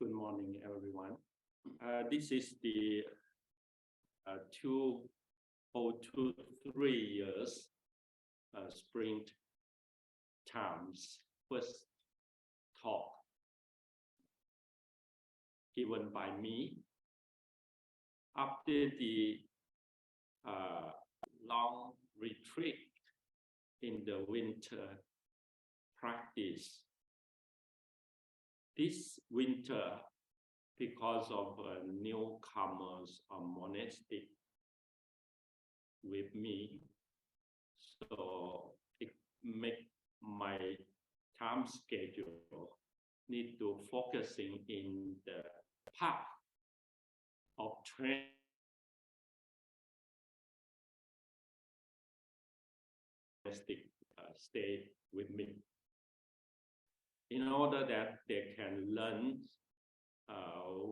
Good morning, everyone. This is the 2023 years spring times first talk given by me after the long retreat in the winter practice. This winter, because of newcomers or monastic with me, so it make my time schedule need to focusing in the path of training. Stay with me in order that they can learn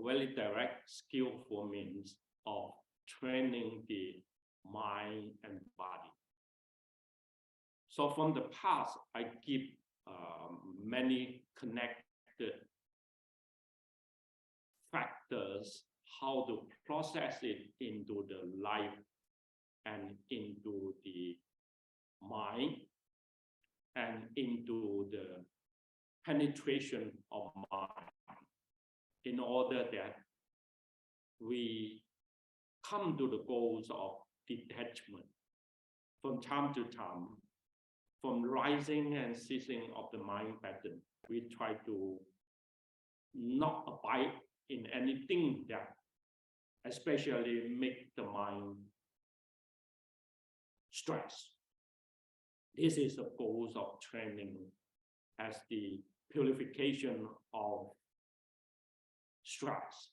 very direct, skillful means of training the mind and body. So from the past, I give many connected factors how to process it into the life and into the mind and into the penetration of mind in order that we come to the goals of detachment from time to time, from rising and ceasing of the mind pattern. We try to not abide in anything that especially make the mind stress. This is the goals of training as the purification of stress.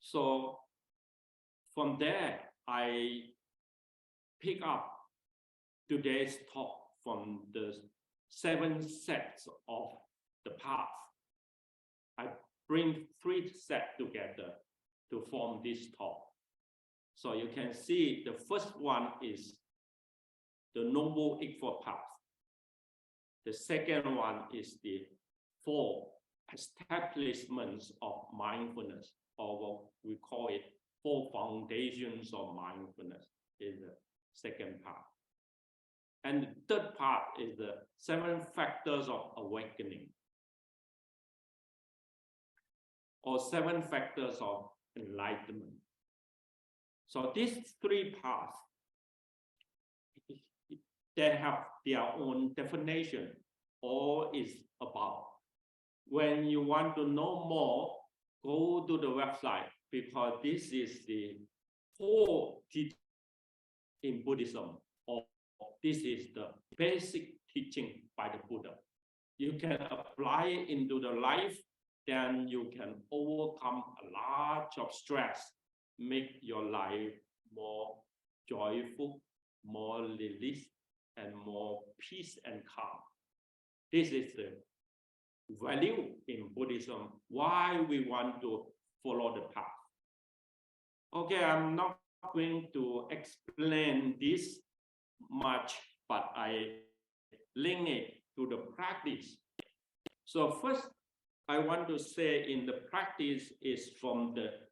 So from there, I pick up today's talk from the 7 sets of the path. I bring 3 sets together to form this talk. So you can see the first one is the Noble Eightfold Path. The second one is the 4 establishments of mindfulness, or what we call it 4 foundations of mindfulness is the second part. And the third part is the 7 factors of awakening, or 7 factors of enlightenment. So these 3 paths, they have their own definition. All is about. When you want to know more, go to the website, because this is the whole teaching in Buddhism, or this is the basic teaching by the Buddha. You can apply it into the life, then you can overcome a lot of stress, make your life more joyful, more released, and more peace and calm. This is the value in Buddhism, why we want to follow the path. Okay, I'm not going to explain this much, but I link it to the practice. So first, I want to say in the practice is from the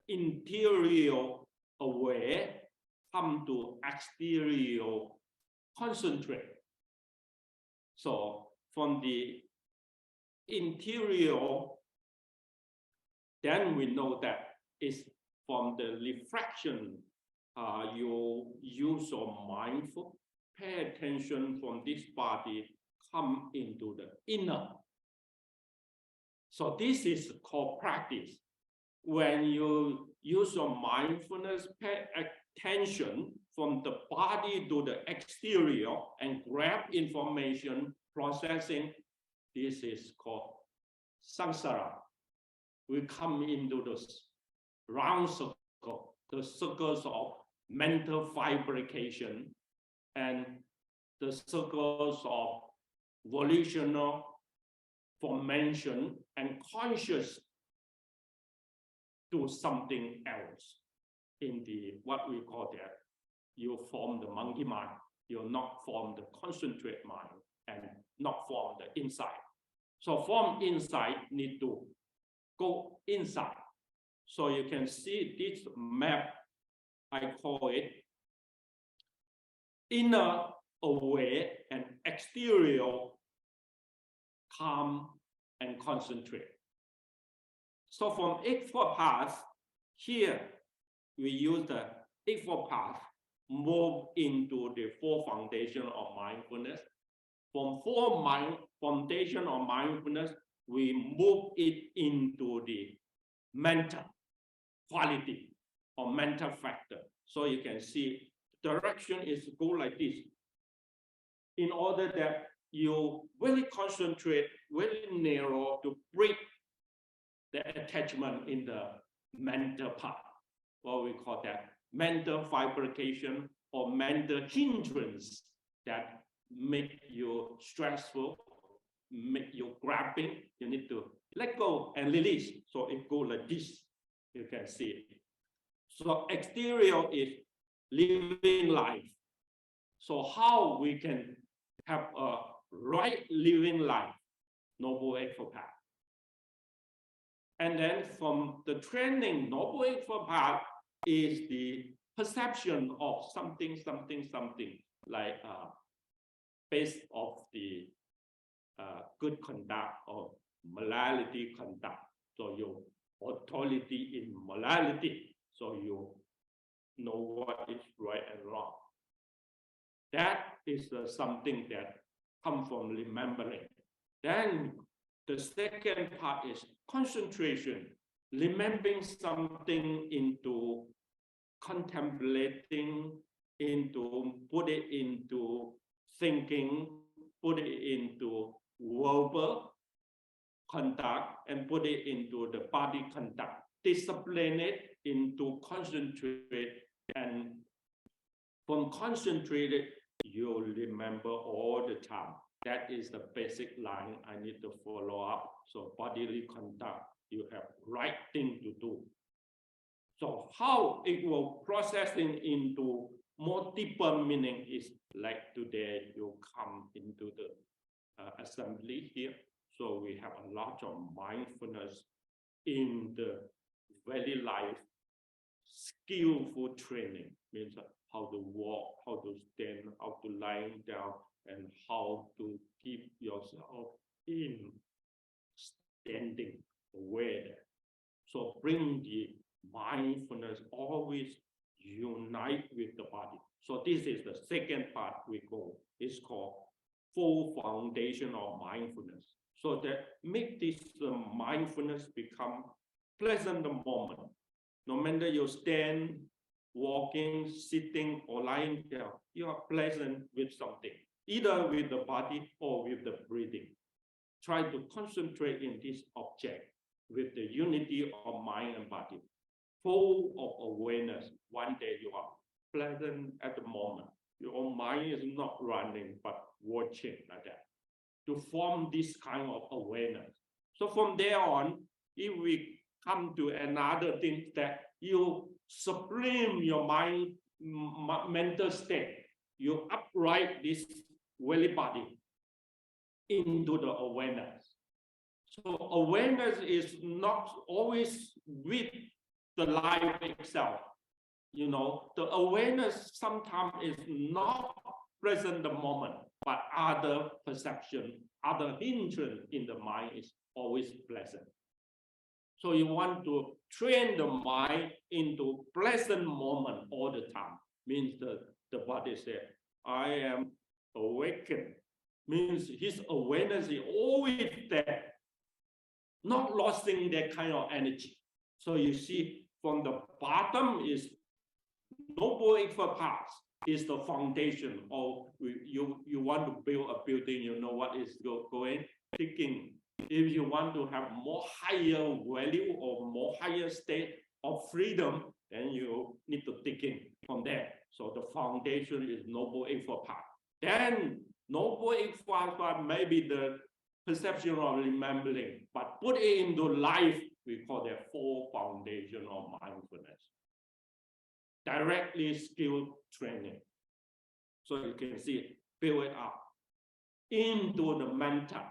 interior aware come to exterior concentrate. So from the interior, then we know that it's from the reflection, you use your mindful, pay attention from this body, come into the inner. So this is called practice. When you use your mindfulness, pay attention from the body to the exterior and grab information, processing, this is called samsara. We come into this round circle, the circles of mental fabrication and the circles of volitional formation and conscious to something else in the what we call that. You form the monkey mind, you not form the concentrate mind and not form the inside. So from inside, need to go inside. So you can see this map, I call it inner aware and exterior calm and concentrate. So from Eightfold Path, here we use the Eightfold Path, move into the four foundation of mindfulness. From foundation of mindfulness, we move it into the mental quality or mental factor. So you can see direction is go like this. In order that you really concentrate, really narrow to break the attachment in the mental part, what we call that mental fabrication or mental hindrance that make you stressful, make you grabbing. You need to let go and release. So it goes like this. You can see it. So exterior is living life. So how we can have a right living life? Noble Eightfold Path. And then from the training, Noble Eightfold Path is the perception of something, like based of the good conduct or morality conduct. So your authority in morality, so you know what is right and wrong. That is something that comes from remembering. Then the second part is concentration, remembering something into contemplating, into put it into thinking, put it into verbal conduct, and put it into the body conduct. Discipline it into concentrate, and from concentrated, you remember all the time. That is the basic line I need to follow up. So bodily conduct, you have right thing to do. So how it will processing into more deeper meaning is like today you come into the assembly here. So we have a lot of mindfulness in the very life, skillful training, means how to walk, how to stand, how to lie down, and how to keep yourself in standing aware. So bring the mindfulness always unite with the body. So this is the second part we go. It's called full foundation of mindfulness. So that make this mindfulness become pleasant moment. No matter you stand, walking, sitting, or lying down, you are pleasant with something, either with the body or with the breathing. Try to concentrate in this object with the unity of mind and body, full of awareness. One day you are pleasant at the moment. Your mind is not running, but watching like that, to form this kind of awareness. So from there on, if we come to another thing that you sublime your mind, mental state, you upright this very body into the awareness. So awareness is not always with the life itself. You know, the awareness sometimes is not present the moment, but other perception, other hindrance in the mind is always present. So you want to train the mind into pleasant moment all the time. Means the body says, I am awakened. Means his awareness is always there, not losing that kind of energy. So you see, from the bottom is Noble Eightfold Path is the foundation of you want to build a building, you know what is going, thinking. If you want to have more higher value or more higher state of freedom, then you need to dig in from there. So the foundation is Noble Eightfold Path. Then Noble Eightfold Path may be the perception of remembering, but put it into life, we call that four foundation of mindfulness. Directly skill training. So you can see, build it up into the mental.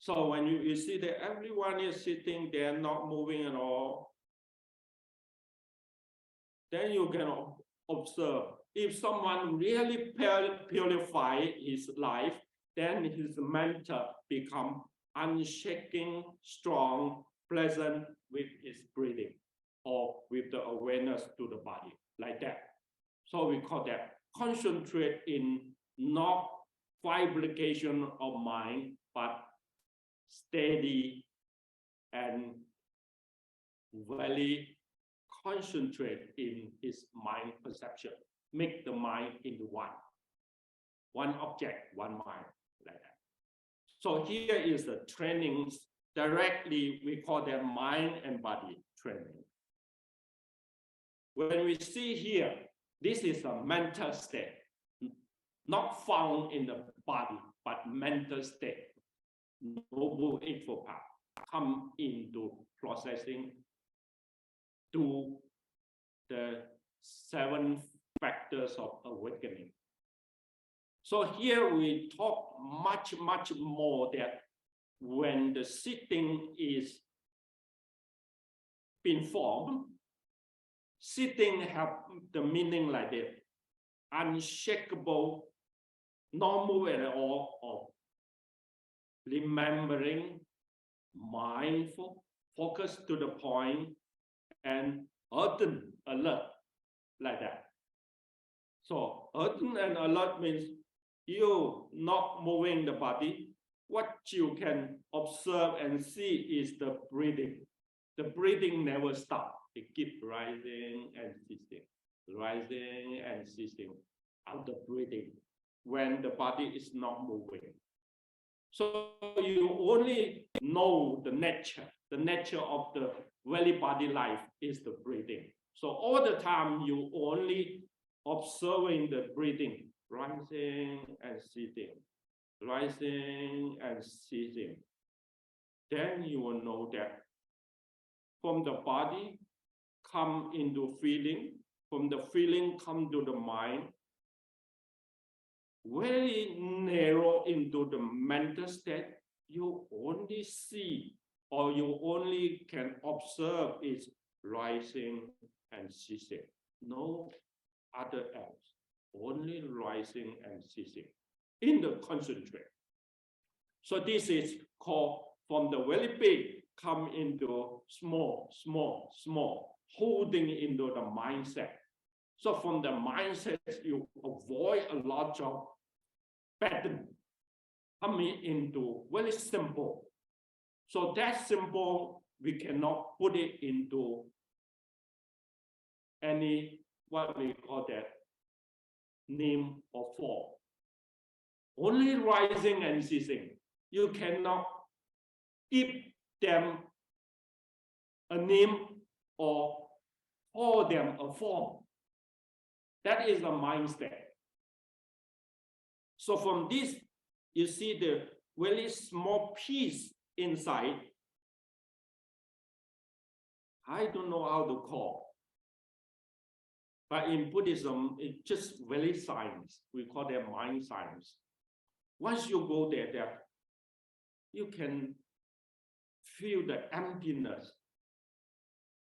So when you see that everyone is sitting there, not moving at all, then you can observe. If someone really purify his life, then his mental become unshaking, strong, pleasant with his breathing or with the awareness to the body, like that. So we call that concentrate in not fabrication of mind, but steady and very concentrate in his mind perception, make the mind into one object, one mind, like that. So here is the trainings directly, we call them mind and body training. When we see here, this is a mental state, not found in the body, but mental state. Noble Eightfold Path come into processing to the 7 factors of awakening. So here we talk much more that when the sitting is been formed, sitting have the meaning like this: unshakable, not moving at all, of remembering, mindful, focus to the point, and alert, like that. So alert and alert means you not moving the body. What you can observe and see is the breathing. The breathing never stops. It keeps rising and ceasing, rising and ceasing out the breathing when the body is not moving. So you only know the nature of the very body life is the breathing. So all the time you only observing the breathing, rising and ceasing, rising and ceasing. Then you will know that from the body come into feeling, from the feeling come to the mind, very narrow into the mental state, you only see or you only can observe is rising and ceasing. No other else, only rising and ceasing in the concentrate. So this is called from the very big come into small, holding into the mindset. So from the mindset, you avoid a lot of pattern coming into very simple. So that simple, we cannot put it into any, what we call that, name or form. Only rising and ceasing. You cannot give them a name or call them a form. That is a mindset. So from this, you see the very small piece inside. I don't know how to call. But in Buddhism, it's just very science. We call them mind science. Once you go there, you can feel the emptiness.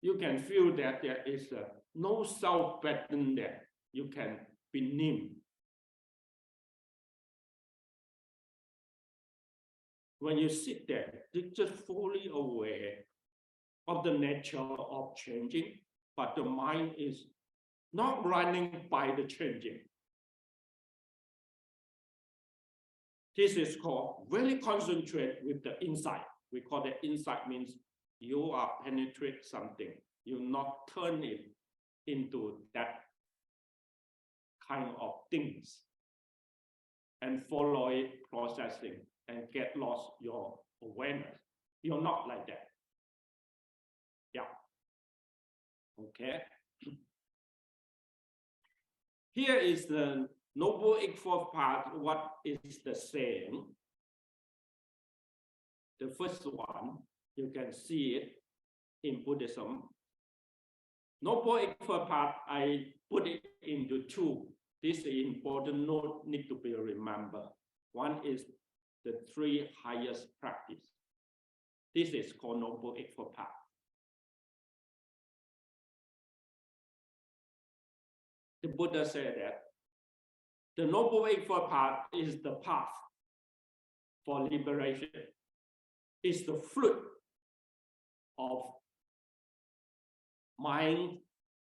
You can feel that there is no self pattern there. You can be named. When you sit there, you're just fully aware of the nature of changing, but the mind is not running by the changing. This is called really concentrate with the insight. We call that insight means you are penetrate something. You not turn it into that kind of things and follow it, processing, and get lost your awareness. You're not like that. Yeah. Okay. Here is the Noble Eightfold Path. What is the saying? The first one, you can see it in Buddhism. Noble Eightfold Path, I put it into 2. This important note need to be remembered. One is the three highest practice. This is called Noble Eightfold Path. The Buddha said that the Noble Eightfold Path is the path for liberation. It's the fruit of mind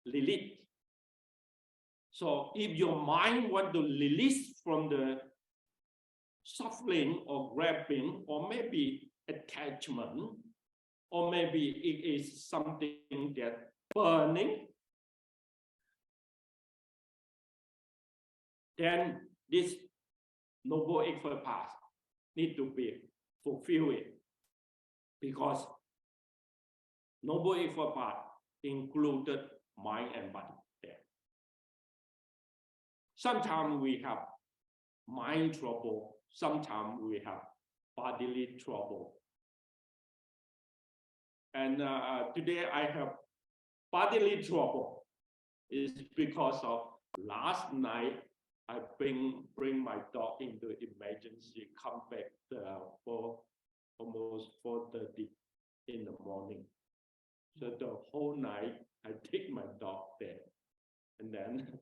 release. So if your mind want to release from the suffering or grabbing, or maybe attachment, or maybe it is something that burning, then this Noble Eightfold Path need to be fulfilled, because Noble Eightfold Path included mind and body there. Sometimes we have mind trouble, sometimes we have bodily trouble. And today I have bodily trouble. It's because of last night I bring my dog into emergency, come back for almost 4:30 in the morning. So the whole night I take my dog there, and then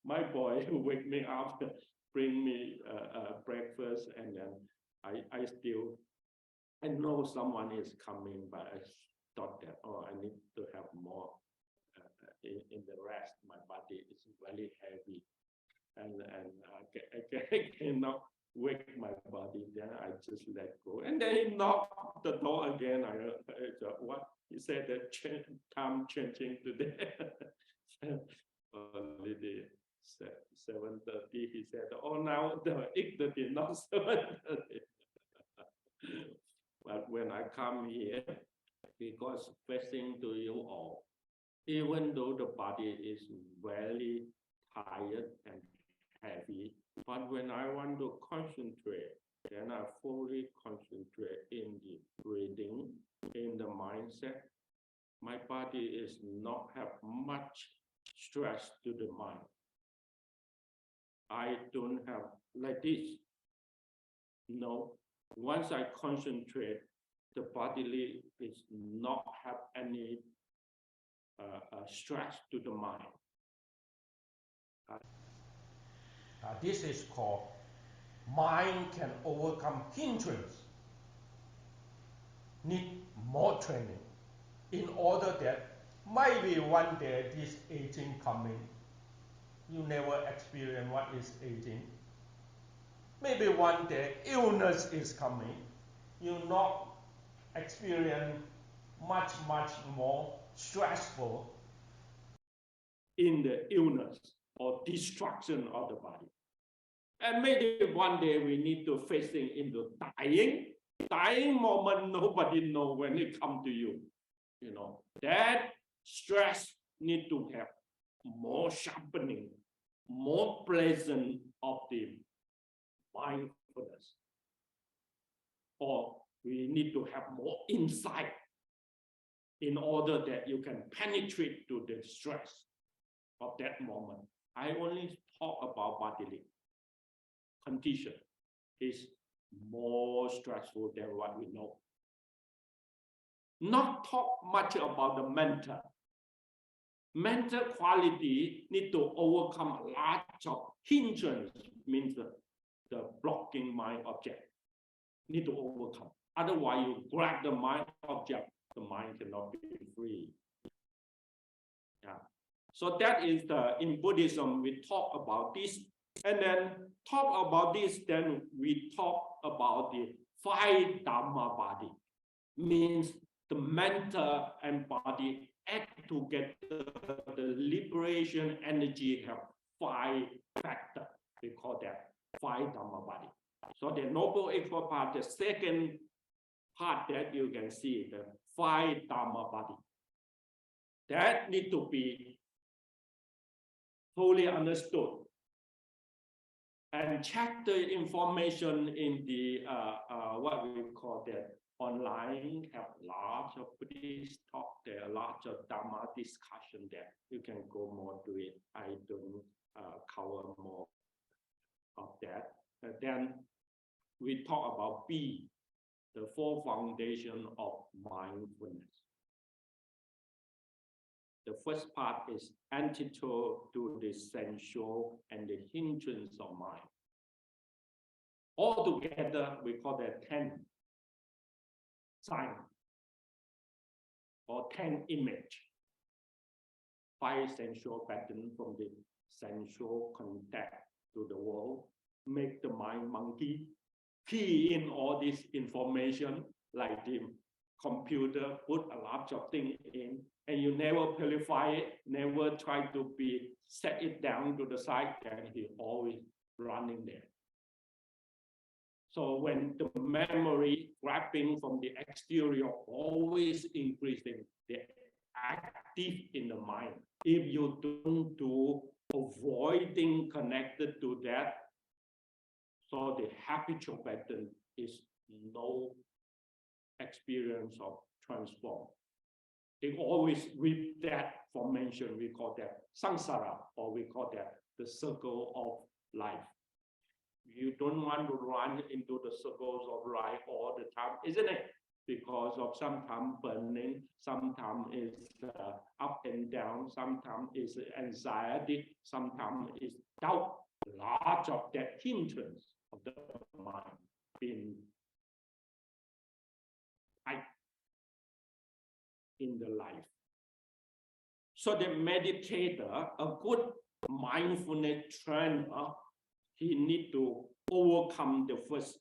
my boy wake me up, bring me breakfast, and then I know someone is coming, but I thought that, oh, I need to have more in the rest. My body is very heavy, and I cannot wake my body. Then I just let go, and then he knocked the door again. I said, what? He said that time changing today. Already 7:30. He said, oh, now the 8:30, not 7:30. But when I come here, because facing to you all, even though the body is very tired and heavy, but when I want to concentrate, then I fully concentrate in the breathing, in the mindset. My body is not have much stress to the mind. I don't have like this. No, once I concentrate, the body is not have any stress to the mind. This is called mind can overcome hindrance. Need more training in order that maybe one day this aging coming, you never experience what is aging. Maybe one day illness is coming, you not experience much more stressful in the illness or destruction of the body. And maybe one day we need to facing into dying moment. Nobody know when it come to you. You know, that stress need to have more sharpening, more pleasant of the mindfulness. Or we need to have more insight in order that you can penetrate to the stress of that moment. I only talk about bodily condition is more stressful than what we know. Not talk much about the mental. Mental quality need to overcome a lot of hindrance, means the blocking mind object. Need to overcome. Otherwise, you grab the mind object, the mind cannot be free. Yeah. So that is in Buddhism, we talk about this. And then talk about this, then we talk about the 5 Dharma body. Means the mental and body act together, the liberation energy have 5 factors. We call that 5 Dharma body. So the Noble Eightfold Path, the second part that you can see, the 5 Dharma body. That need to be fully understood. And check the information in the what we call that online, have lots of Buddhist talk there, lots of Dharma discussion there. You can go more to it. I don't cover more of that. And then we talk about B, the four foundation of mindfulness. The first part is antidote to the sensual and the hindrance of mind. All together, we call that 10 sign or 10 image. 5 sensual pattern from the sensual contact to the world, make the mind monkey, key in all this information like the computer, put a lot of things in, and you never purify it, never try to set it down to the side, and he always running there. So when the memory grabbing from the exterior always increasing, the active in the mind. If you don't do avoiding connected to that, so the habitual pattern is no experience of transform. It always with that formation, we call that samsara, or we call that the circle of life. You don't want to run into the circles of life all the time, isn't it? Because of sometimes burning, sometimes it's up and down, sometimes it's anxiety, sometimes it's doubt. Large of that hindrance of the mind being in the life. So the meditator, a good mindfulness trainer, he need to overcome the first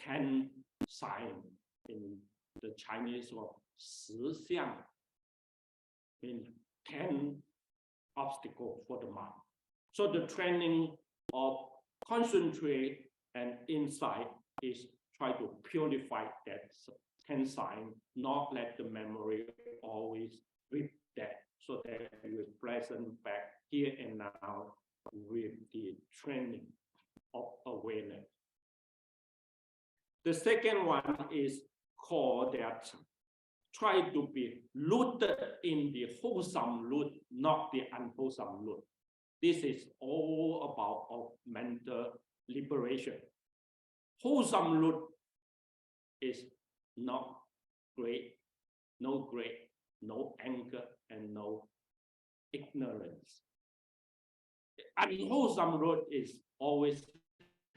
10 signs in the Chinese word 10相, means 10 obstacles for the mind. So the training of concentrate and insight is try to purify that 10 signs, not let the memory always with that, so that you present back here and now with the training of awareness. The second one is called that try to be rooted in the wholesome root, not the unwholesome root. This is all about of mental liberation. Wholesome root is not great, no anger, and no ignorance. Unwholesome root is always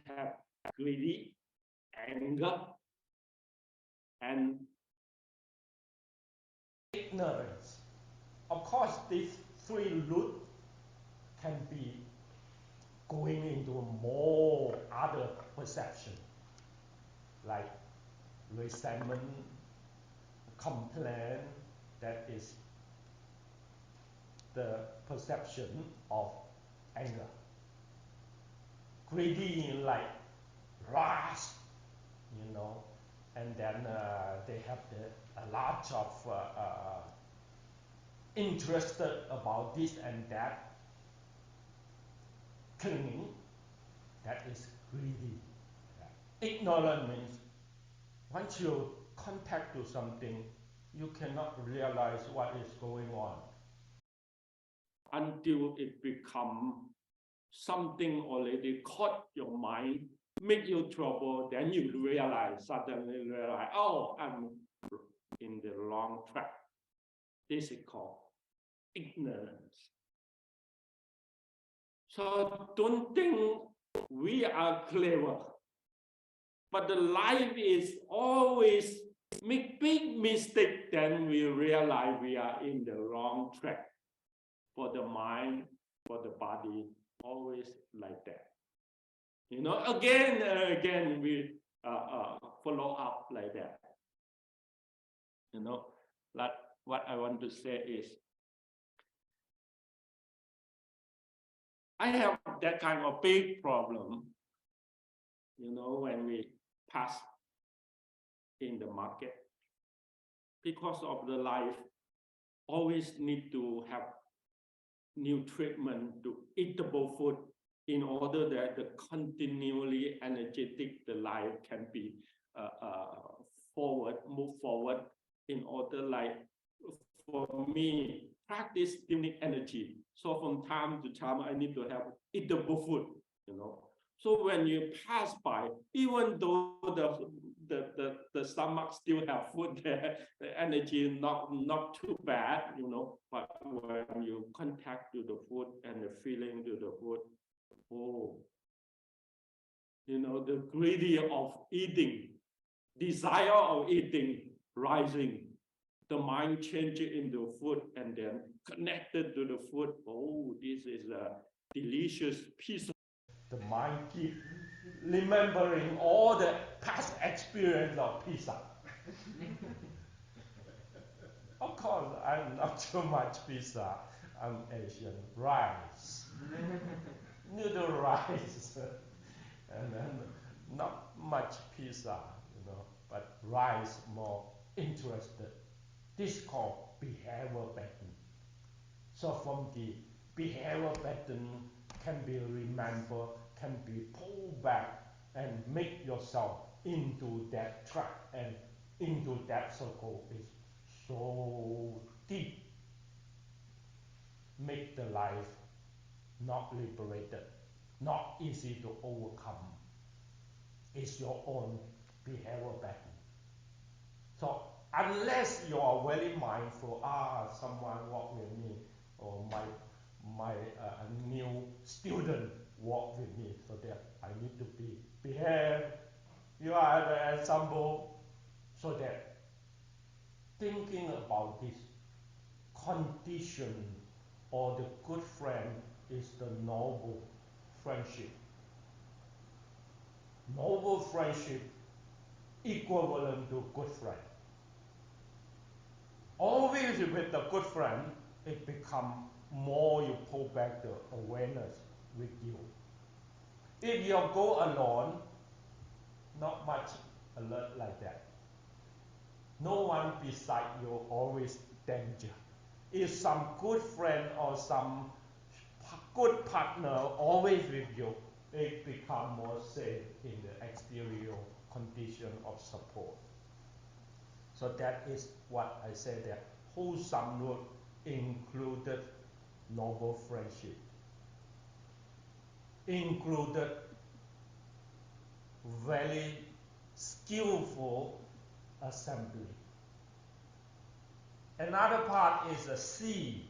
have greedy, anger, and ignorance. Of course, these 3 roots can be going into more other perception, like resentment, complaint, that is the perception of anger. Greedy, like rush, and then they have a lot of interested about this and that. Clinging, that is greedy. Ignorant means once you contact to something, you cannot realize what is going on. Until it becomes something already caught your mind, make you trouble, then you suddenly realize, oh, I'm in the wrong track. This is called ignorance. So don't think we are clever, but the life is always make big mistake, then we realize we are in the wrong track. For the mind, for the body, always like that. Again and again we follow up like that. Like what I want to say is, I have that kind of big problem, when we pass in the market, because of the life, always need to have new treatment to eatable food in order that the continually energetic the life can be move forward, in order like for me practice unique energy. So from time to time I need to have eatable food, So when you pass by, even though the stomach still have food there, the energy not too bad, but when you contact to the food and the feeling to the food, oh, the greedy of eating, desire of eating rising, the mind changes into food and then connected to the food. Oh, this is a delicious piece of the mind keep remembering all the past experience of pizza. Of course, I'm not too much pizza. I'm Asian. Rice, noodle rice, and then not much pizza, but rice more interested. This called behavior pattern. So from the behavior pattern can be remembered, can be pulled back and make yourself into that track and into that circle is so deep. Make the life not liberated, not easy to overcome. It's your own behavior pattern. So unless you are very mindful, someone walk with me, or my new student walk with me, so that I need to behave. You are the example, so that thinking about this condition or the good friend is the noble friendship. Noble friendship equivalent to good friend. Always with the good friend, it becomes more you pull back the awareness with you. If you go alone, not much alert like that. No one beside you, always danger. If some good friend or some good partner always with you, it becomes more safe in the exterior condition of support. So that is what I say that wholesome root included noble friendship, included very skillful assembly. Another part is a C,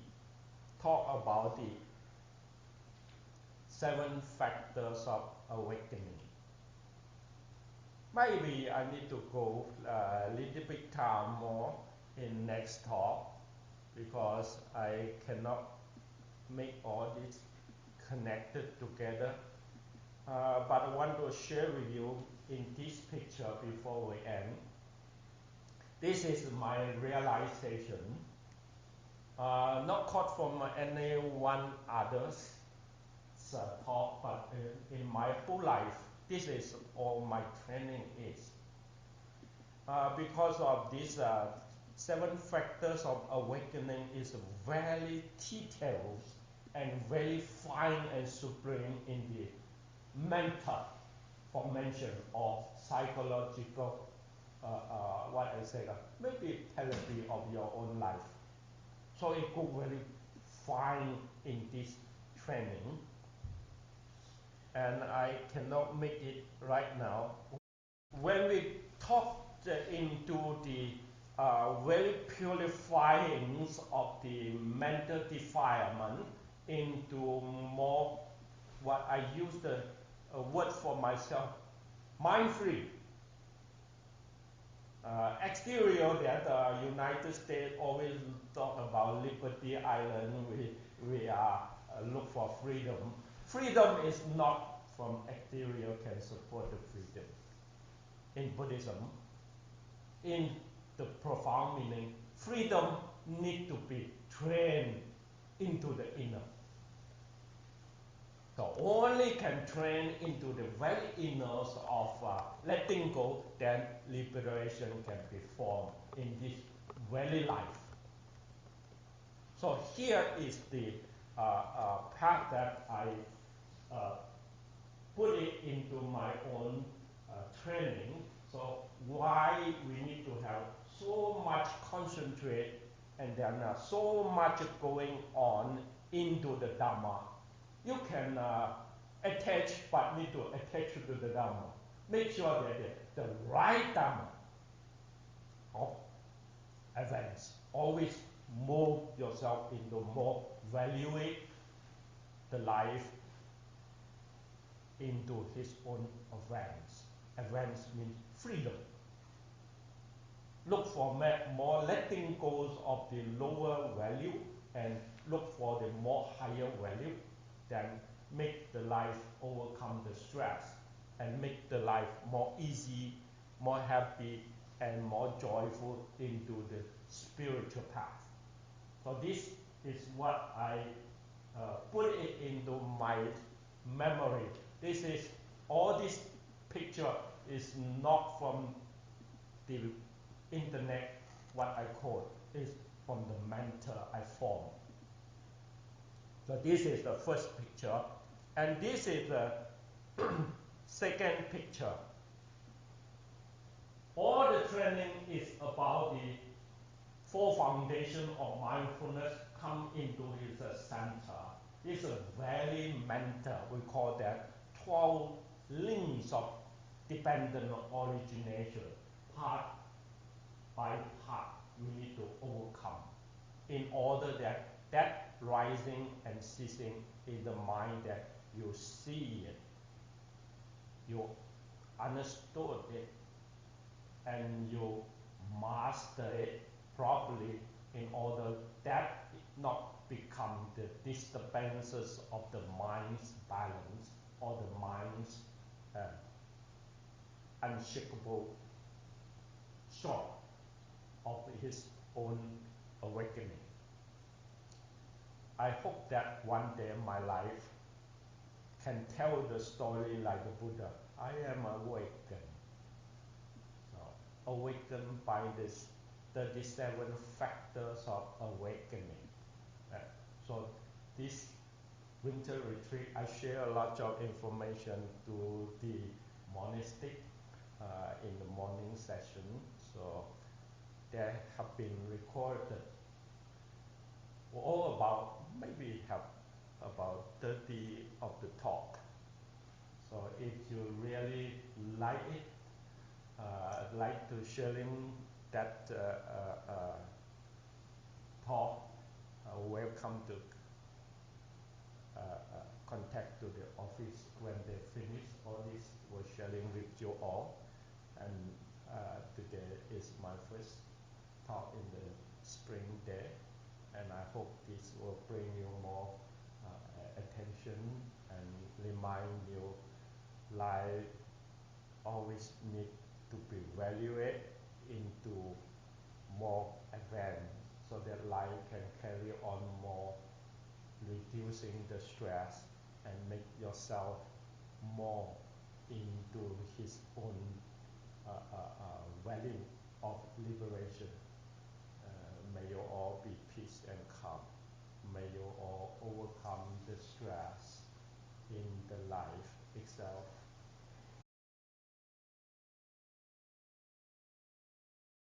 talk about the 7 factors of awakening. Maybe I need to go a little bit time more in next talk, because I cannot make all this connected together. But I want to share with you in this picture before we end. This is my realization, not caught from anyone other's talk, but in my whole life, this is all my training is. Because of these 7 factors of awakening is very detailed and very fine and supreme in the mental formation of psychological, what I say, maybe therapy of your own life. So it goes very fine in this training, and I cannot make it right now. When we talk into the very purifying of the mental defilement into more, what I use the word for myself, mind-free. Exterior that United States always talk about Liberty Island, we are look for freedom. Freedom is not from exterior can support the freedom. In Buddhism, in the profound meaning, freedom need to be trained into the inner. So only can train into the very inners of letting go, then liberation can be formed in this very life. So here is the path that I put it into my own training. So why we need to have so much concentrate and then so much going on into the Dharma. You can attach, but need to attach to the Dharma. Make sure that the right Dharma of advance. Always move yourself into more valuing the life into his own advance. Advance means freedom. Look for more letting go of the lower value and look for the more higher value, then make the life overcome the stress and make the life more easy, more happy, and more joyful into the spiritual path. So this is what I put it into my memory. This is, all this picture is not from the internet, what I call, is from the mentor I formed. So this is the first picture, and this is the second picture. All the training is about the four foundation of mindfulness come into his center. It's a very mental, we call that 12 links of dependent origination, part by part we need to overcome in order that that rising and ceasing in the mind that you see it, you understood it, and you master it properly in order that it not become the disturbances of the mind's balance or the mind's unshakable shock of his own awakening. I hope that one day my life can tell the story like the Buddha. I am awakened. So, awakened by this 37 factors of awakening. So this winter retreat, I share a lot of information to the monastic in the morning session. So there have been recorded all about, maybe have about 30 of the talk. So if you really like it, like to sharing that talk, welcome to contact to the office when they finish. All this was sharing with you all. And today is my first talk in the spring day. And I hope this will bring you more attention and remind you life always need to be evaluated into more advance so that life can carry on more, reducing the stress and make yourself more into his own value of liberation. May you all be peace and calm. May you all overcome